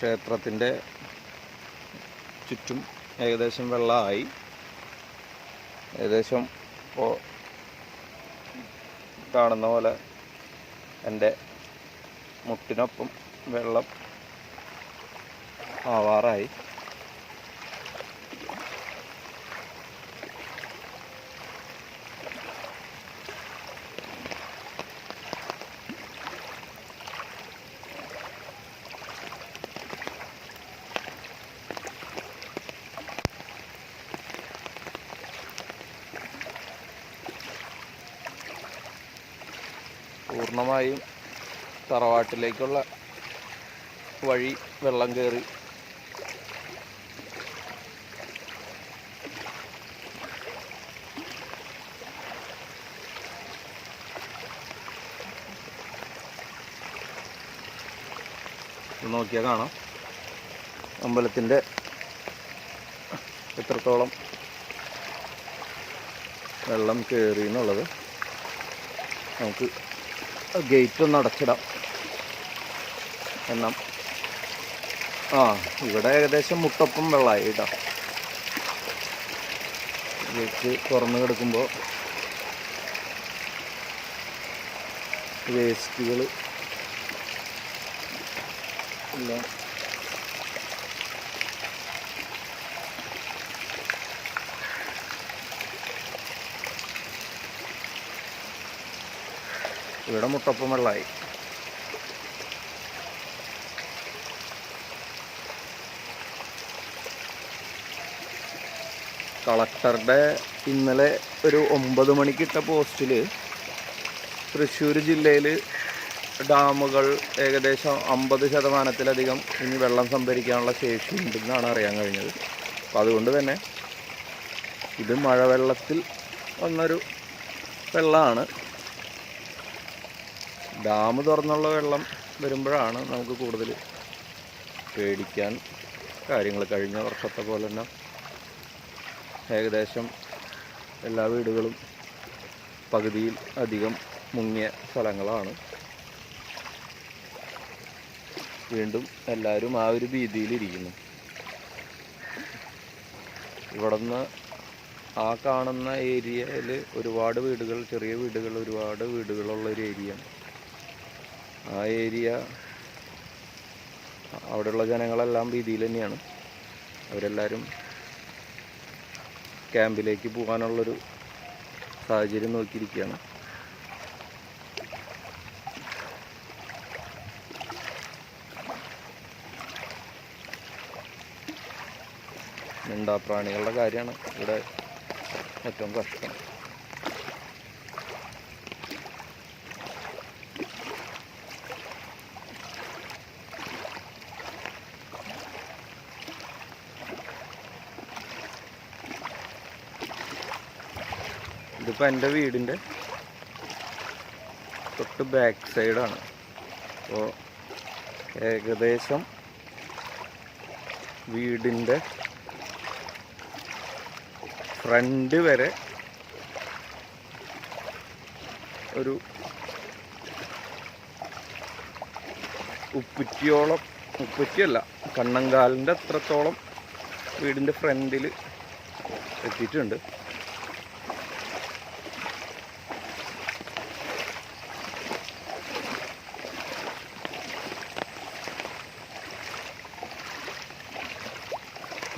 ക്ഷേത്രത്തിൻ്റെ ചുറ്റും ഏകദേശം വെള്ളമായി. ഏകദേശം ഇപ്പോൾ കാണുന്ന പോലെ എൻ്റെ മുട്ടിനൊപ്പം വെള്ളം ആവാറായി. പൂർണ്ണമായും തറവാട്ടിലേക്കുള്ള വഴി വെള്ളം കയറി. നോക്കിയാൽ കാണാം അമ്പലത്തിൻ്റെ എത്രത്തോളം വെള്ളം കയറി എന്നുള്ളത്. നമുക്ക് ഗേറ്റ് ഒന്ന് അടച്ചിടാം. എന്നാൽ ഇവിടെ ഏകദേശം മുട്ടൊപ്പം വെള്ളമായി കേട്ടോ. ഗേറ്റ് തുറന്ന് കിടക്കുമ്പോൾ വേസ്റ്റുകൾ എല്ലാം ഇവിടെ മുട്ടൊപ്പം വെള്ളമായി. കളക്ടറുടെ ഇന്നലെ ഒരു 9 മണിക്കിട്ട പോസ്റ്റിൽ തൃശ്ശൂർ ജില്ലയിൽ ഡാമുകൾ ഏകദേശം 50% ഇനി വെള്ളം സംഭരിക്കാനുള്ള ശേഷി ഉണ്ടെന്നാണ് അറിയാൻ കഴിഞ്ഞത്. അപ്പോൾ അതുകൊണ്ട് തന്നെ ഇത് മഴവെള്ളത്തിൽ വന്നൊരു വെള്ളമാണ്. ഡാം തുറന്നുള്ള വെള്ളം വരുമ്പോഴാണ് നമുക്ക് കൂടുതൽ പേടിക്കാൻ കാര്യങ്ങൾ. കഴിഞ്ഞ വർഷത്തെ പോലെ തന്നെ ഏകദേശം എല്ലാ വീടുകളും പകുതിയിൽ അധികം മുങ്ങിയ സ്ഥലങ്ങളാണ്. വീണ്ടും എല്ലാവരും ആ ഒരു ഭീതിയിലിരിക്കുന്നു. ഇവിടെ നിന്ന് ആ കാണുന്ന ഏരിയയിൽ ഒരുപാട് വീടുകൾ, ചെറിയ വീടുകൾ, ഒരുപാട് വീടുകളുള്ളൊരു ഏരിയ. ആ ഏരിയ അവിടെയുള്ള ജനങ്ങളെല്ലാം ഭീതിയിൽ തന്നെയാണ്. അവരെല്ലാവരും ക്യാമ്പിലേക്ക് പോകാനുള്ളൊരു സാഹചര്യം നോക്കിയിരിക്കുകയാണ്. മിണ്ടാപ്രാണികളുടെ കാര്യമാണ് ഇവിടെ ഏറ്റവും കഷ്ടം. ഇതിപ്പോൾ എൻ്റെ വീടിൻ്റെ തൊട്ട് ബാക്ക് സൈഡാണ്. അപ്പോൾ ഏകദേശം വീടിൻ്റെ ഫ്രണ്ട് വരെ ഒരു ഉപ്പുറ്റിയോളം, ഉപ്പുറ്റിയല്ല, കണ്ണങ്കാലിൻ്റെ അത്രത്തോളം വീടിൻ്റെ ഫ്രണ്ടിൽ എത്തിയിട്ടുണ്ട്.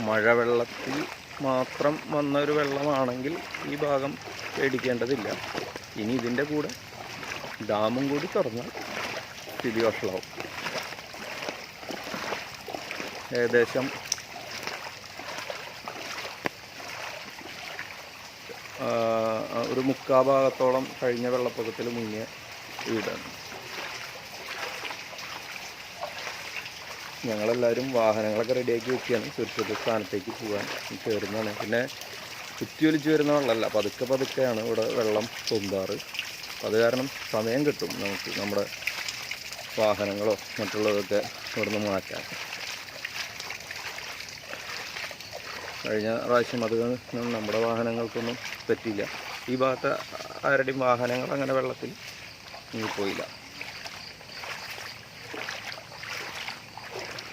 മഴവെള്ളത്തിൽ മാത്രം വന്ന ഒരു വെള്ളമാണെങ്കിൽ ഈ ഭാഗം പേടിക്കേണ്ടതില്ല. ഇനി ഇതിൻ്റെ കൂടെ ഡാമും കൂടി തുറന്നാൽ സ്ഥിതി വഷളാവും. ഏകദേശം ഒരു 3/4 ഭാഗത്തോളം കഴിഞ്ഞ വെള്ളപ്പൊക്കത്തിൽ മുങ്ങിയ വീടാണ്. ഞങ്ങളെല്ലാവരും വാഹനങ്ങളൊക്കെ റെഡിയാക്കി വെക്കുകയാണ് സുരക്ഷിത സ്ഥാനത്തേക്ക് പോകാൻ കയറുന്നതാണ്. പിന്നെ കുത്തിയൊലിച്ച് വരുന്ന വെള്ളമല്ല, പതുക്കെയാണ് ഇവിടെ വെള്ളം പൊന്താറ്. അത് കാരണം സമയം കിട്ടും നമുക്ക് നമ്മുടെ വാഹനങ്ങളോ മറ്റുള്ളതൊക്കെ ഇവിടെ നിന്ന് മാറ്റാൻ. കഴിഞ്ഞ പ്രാവശ്യം അത് നമ്മുടെ വാഹനങ്ങൾക്കൊന്നും പറ്റിയില്ല. ഈ ഭാഗത്ത് ആരുടെയും വാഹനങ്ങൾ അങ്ങനെ വെള്ളത്തിൽ പോയില്ല.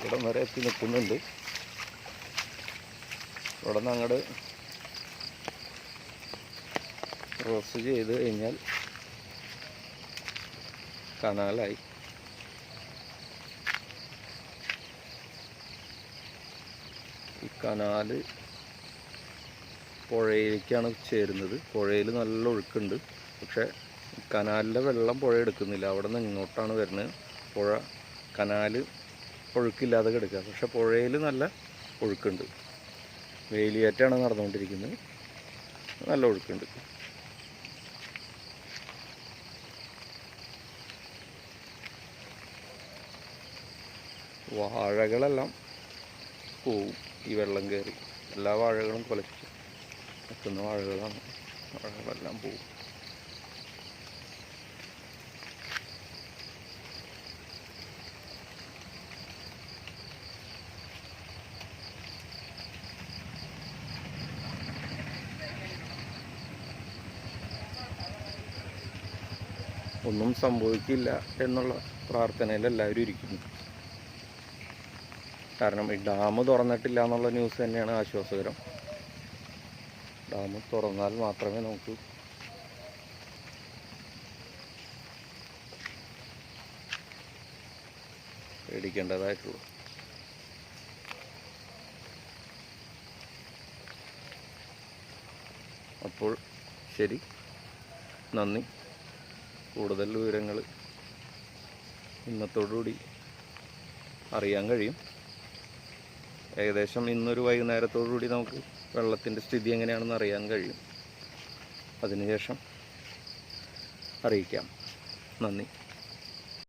ഇവിടെ വരെ എത്തി നിൽക്കുന്നുണ്ട്. ഇവിടെ നിന്ന് അങ്ങോട്ട് ക്രോസ് ചെയ്ത് കഴിഞ്ഞാൽ കനാലായി. ഈ കനാല് പുഴയിലേക്കാണ് ചേരുന്നത്. പുഴയിൽ നല്ല ഒഴുക്കുണ്ട്, പക്ഷേ കനാലിലെ വെള്ളം പുഴ എടുക്കുന്നില്ല. അവിടെ നിന്ന് ഇങ്ങോട്ടാണ് വരുന്നത്. പുഴ കനാല് ഒഴുക്കില്ലാതെ കിടക്കുക, പക്ഷെ പുഴയിൽ നല്ല ഒഴുക്കുണ്ട്. വേലിയേറ്റാണ് നടന്നുകൊണ്ടിരിക്കുന്നത്, നല്ല ഒഴുക്കുണ്ട്. വാഴകളെല്ലാം പോവും ഈ വെള്ളം കയറി. എല്ലാ വാഴകളും കുലച്ച് നിൽക്കുന്ന വാഴകളാണ്. വാഴകളെല്ലാം പോവും. ഒന്നും സംഭവിക്കില്ല എന്നുള്ള പ്രാർത്ഥനയിൽ എല്ലാവരും ഇരിക്കുന്നു. കാരണം ഈ ഡാം തുറന്നിട്ടില്ല എന്നുള്ള ന്യൂസ് തന്നെയാണ് ആശ്വാസകരം. ഡാം തുറന്നാൽ മാത്രമേ നമുക്ക് പേടിക്കേണ്ടതായിട്ടുള്ളൂ. അപ്പോൾ ശരി, നന്ദി. കൂടുതൽ വിവരങ്ങൾ ഇന്നത്തോടുകൂടി അറിയാൻ കഴിയും. ഏകദേശം ഇന്നൊരു വൈകുന്നേരത്തോടുകൂടി നമുക്ക് വെള്ളത്തിൻ്റെ സ്ഥിതി എങ്ങനെയാണെന്ന് അറിയാൻ കഴിയും. അതിനുശേഷം അറിയിക്കാം. നന്ദി.